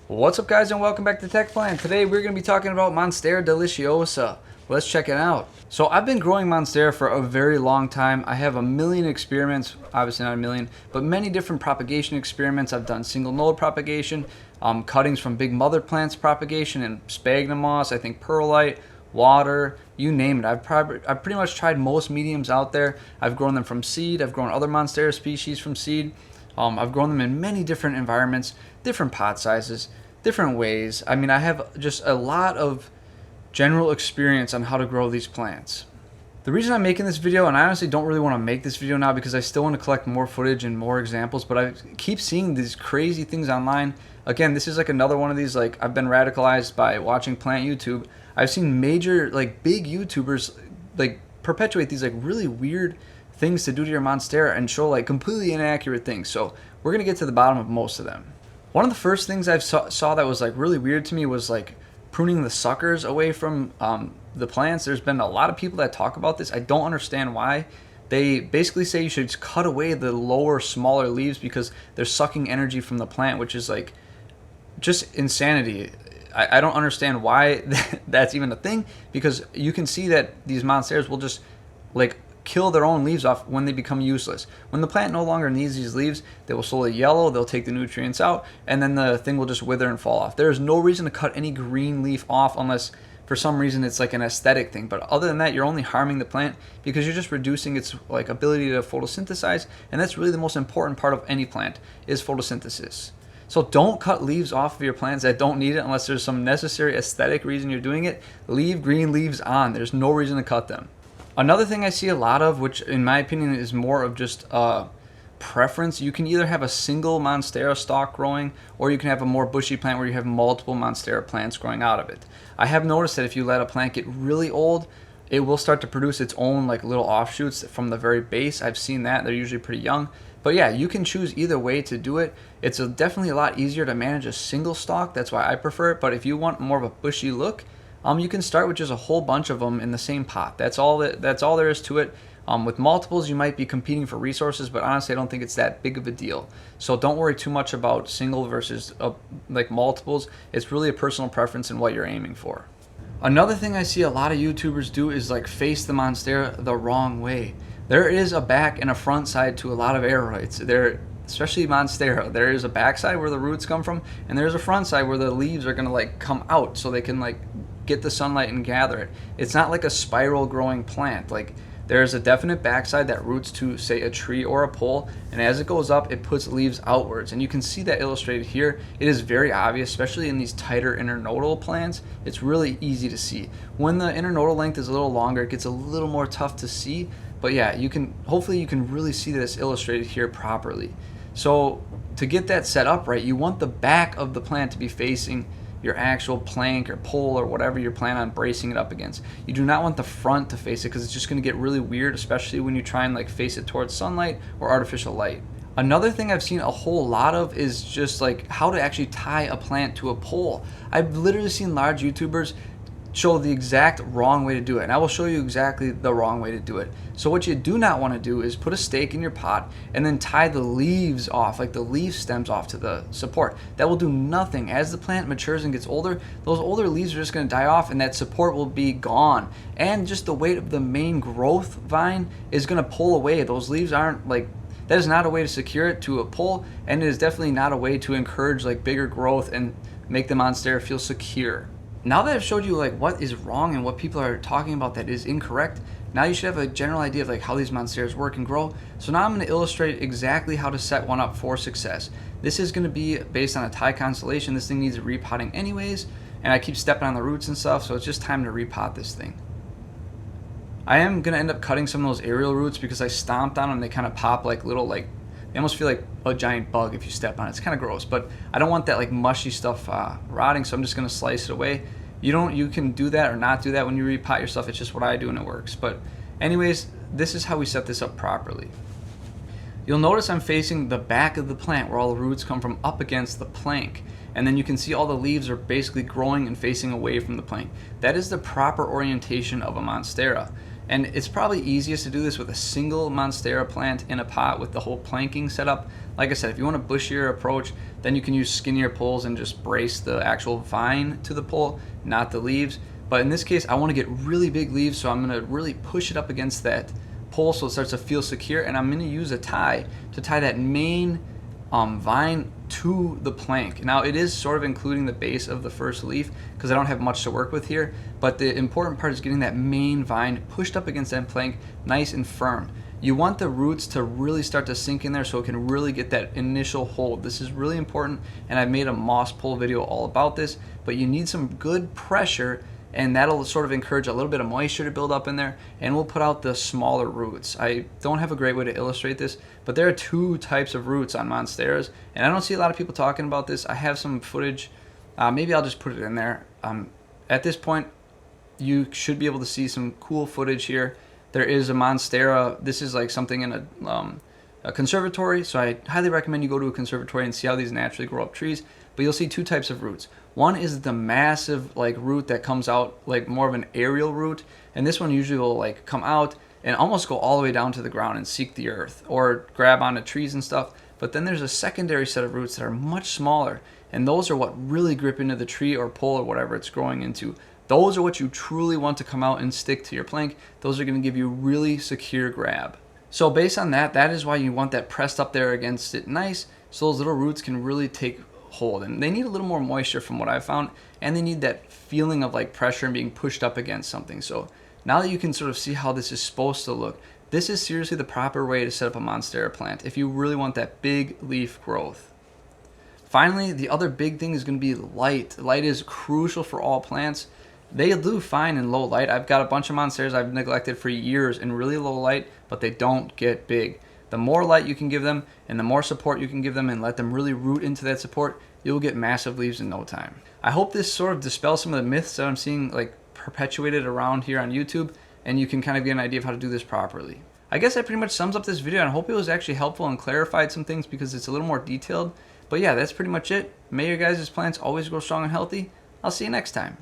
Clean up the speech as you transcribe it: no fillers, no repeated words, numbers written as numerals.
What's up, guys, and welcome back to Tech Plan. Today we're going to be talking about Monstera Deliciosa. Let's check it out. So I've been growing Monstera for a very long time. I have a million experiments, obviously not a million, but many different propagation experiments. I've done single node propagation, cuttings from big mother plants propagation, and sphagnum moss, I think perlite, water, you name it. I've pretty much tried most mediums out there. I've grown them from seed. I've grown other Monstera species from seed. I've grown them in many different environments, different pot sizes, different ways. I mean, I have just a lot of general experience on how to grow these plants. The reason I'm making this video, and I honestly don't really want to make this video now because I still want to collect more footage and more examples, but I keep seeing these crazy things online. Again, this is like another one of these, like, I've been radicalized by watching plant YouTube. I've seen major, like, big YouTubers, like, perpetuate these, like, really weird things to do to your Monstera and show, like, completely inaccurate things. So we're going to get to the bottom of most of them. One of the first things I saw that was, like, really weird to me was, like, pruning the suckers away from the plants. There's been a lot of people that talk about this. I don't understand why. They basically say you should just cut away the lower, smaller leaves because they're sucking energy from the plant, which is, like, just insanity. I don't understand why that's even a thing, because you can see that these Monsteras will just, like, kill their own leaves off when they become useless. When the plant no longer needs these leaves, they will slowly yellow, they'll take the nutrients out, and then the thing will just wither and fall off. There is no reason to cut any green leaf off unless for some reason it's like an aesthetic thing. But other than that, you're only harming the plant because you're just reducing its, like, ability to photosynthesize, and that's really the most important part of any plant is photosynthesis. So don't cut leaves off of your plants that don't need it unless there's some necessary aesthetic reason you're doing it. Leave green leaves on. There's no reason to cut them. Another thing I see a lot of, which in my opinion is more of just preference, you can either have a single Monstera stalk growing, or you can have a more bushy plant where you have multiple Monstera plants growing out of it. I have noticed that if you let a plant get really old, it will start to produce its own, like, little offshoots from the very base. I've seen that. They're usually pretty young. But yeah, you can choose either way to do it. It's definitely a lot easier to manage a single stalk. That's why I prefer it. But if you want more of a bushy look, you can start with just a whole bunch of them in the same pot. That's all there is to it. With multiples, you might be competing for resources, but honestly, I don't think it's that big of a deal. So don't worry too much about single versus like multiples. It's really a personal preference and what you're aiming for. Another thing I see a lot of YouTubers do is, like, face the Monstera the wrong way. There is a back and a front side to a lot of aeroids. Especially Monstera, there is a back side where the roots come from, and there's a front side where the leaves are gonna, like, come out so they can, like, get the sunlight and gather it. It's not like a spiral growing plant. Like, there's a definite backside that roots to, say, a tree or a pole, and as it goes up, it puts leaves outwards. And you can see that illustrated here. It is very obvious, especially in these tighter internodal plants. It's really easy to see. When the internodal length is a little longer, it gets a little more tough to see. But yeah, hopefully you can really see this illustrated here properly. So to get that set up right, you want the back of the plant to be facing your actual plank or pole or whatever you're planning on bracing it up against. You do not want the front to face it because it's just going to get really weird, especially when you try and, like, face it towards sunlight or artificial light. Another thing I've seen a whole lot of is just, like, how to actually tie a plant to a pole. I've literally seen large YouTubers show the exact wrong way to do it, and I will show you exactly the wrong way to do it. So what you do not want to do is put a stake in your pot and then tie the leaves off, like the leaf stems off to the support. That will do nothing. As the plant matures and gets older, those older leaves are just going to die off and that support will be gone, and just the weight of the main growth vine is going to pull away. Those leaves aren't, like, that is not a way to secure it to a pole, and it is definitely not a way to encourage, like, bigger growth and make the Monstera feel secure. Now that I've showed you, like, what is wrong and what people are talking about that is incorrect, now you should have a general idea of, like, how these Monsteras work and grow. So now I'm going to illustrate exactly how to set one up for success. This is going to be based on a tie constellation. This thing needs repotting anyways, and I keep stepping on the roots and stuff, so it's just time to repot this thing. I am going to end up cutting some of those aerial roots because I stomped on them. They kind of pop like little, like, they almost feel like a giant bug if you step on it. It's kind of gross, but I don't want that, like, mushy stuff rotting, so I'm just going to slice it away. You can do that or not do that when you repot your stuff. It's just what I do and it works. But anyways, this is how we set this up properly. You'll notice I'm facing the back of the plant where all the roots come from, up against the plank. And then you can see all the leaves are basically growing and facing away from the plank. That is the proper orientation of a Monstera. And it's probably easiest to do this with a single Monstera plant in a pot with the whole planking set up. Like I said, if you want a bushier approach, then you can use skinnier poles and just brace the actual vine to the pole, not the leaves. But in this case, I want to get really big leaves, so I'm going to really push it up against that pole so it starts to feel secure, and I'm going to use a tie to tie that main vine to the plank. Now it is sort of including the base of the first leaf because I don't have much to work with here, but the important part is getting that main vine pushed up against that plank nice and firm. You want the roots to really start to sink in there so it can really get that initial hold. This is really important, and I've made a moss pole video all about this, but you need some good pressure, and that'll sort of encourage a little bit of moisture to build up in there, and we'll put out the smaller roots. I don't have a great way to illustrate this, but there are two types of roots on Monsteras, and I don't see a lot of people talking about this. I have some footage. Maybe I'll just put it in there. At this point, you should be able to see some cool footage here. There is a Monstera. This is like something in a conservatory, so I highly recommend you go to a conservatory and see how these naturally grow up trees. But you'll see two types of roots. One is the massive like root that comes out like more of an aerial root, and this one usually will like come out and almost go all the way down to the ground and seek the earth or grab onto trees and stuff. But then there's a secondary set of roots that are much smaller, and those are what really grip into the tree or pole or whatever it's growing into. Those are what you truly want to come out and stick to your plank. Those are going to give you really secure grab. So based on that, that is why you want that pressed up there against it nice, so those little roots can really take hold. And they need a little more moisture from what I've found, and they need that feeling of like pressure and being pushed up against something. So now that you can sort of see how this is supposed to look, this is seriously the proper way to set up a Monstera plant if you really want that big leaf growth. Finally, the other big thing is going to be light. Light is crucial for all plants. They do fine in low light. I've got a bunch of Monsteras I've neglected for years in really low light, but they don't get big. The more light you can give them and the more support you can give them and let them really root into that support, you'll get massive leaves in no time. I hope this sort of dispels some of the myths that I'm seeing like perpetuated around here on YouTube, and you can kind of get an idea of how to do this properly. I guess that pretty much sums up this video, and I hope it was actually helpful and clarified some things because it's a little more detailed. But yeah, that's pretty much it. May your guys' plants always grow strong and healthy. I'll see you next time.